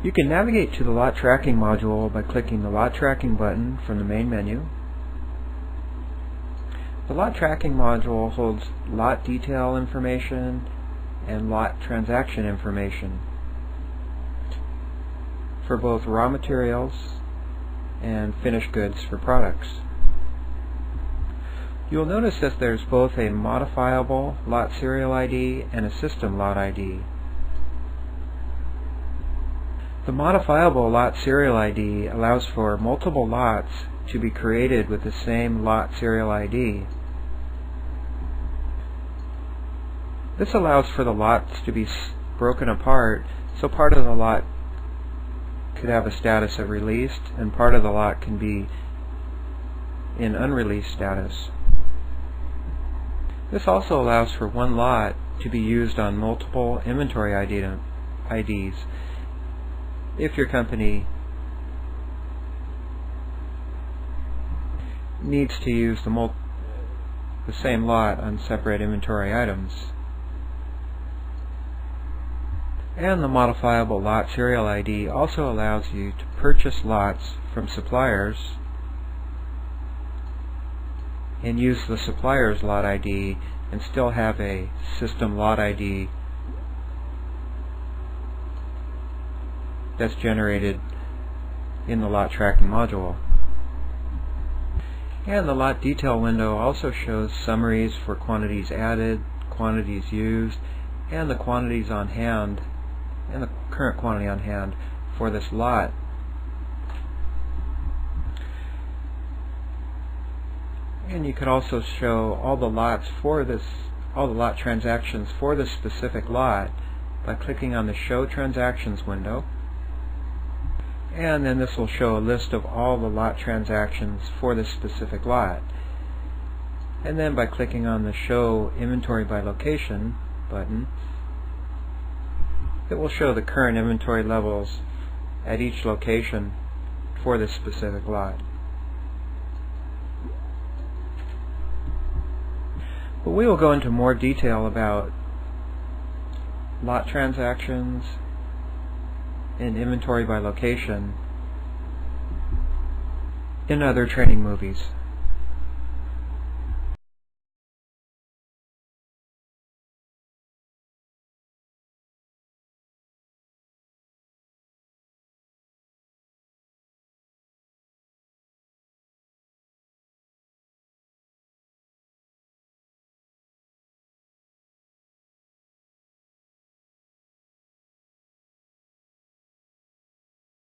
You can navigate to the lot tracking module by clicking the lot tracking button from the main menu. The lot tracking module holds lot detail information and lot transaction information for both raw materials and finished goods for products. You'll notice that there's both a modifiable lot serial ID and a system lot ID. The modifiable lot serial ID allows for multiple lots to be created with the same lot serial ID. This allows for the lots to be broken apart, so part of the lot could have a status of released and part of the lot can be in unreleased status. This also allows for one lot to be used on multiple inventory IDs if your company needs to use the same lot on separate inventory items. And the modifiable lot serial ID also allows you to purchase lots from suppliers and use the supplier's lot ID and still have a system lot ID that's generated in the lot tracking module. And the lot detail window also shows summaries for quantities added, quantities used, and the quantities on hand and the current quantity on hand for this lot. And you can also show all the lots for this, all the lot transactions for this specific lot by clicking on the Show Transactions window. And then this will show a list of all the lot transactions for this specific lot. And then by clicking on the Show Inventory by Location button, it will show the current inventory levels at each location for this specific lot. But we will go into more detail about lot transactions and inventory by location in other training movies.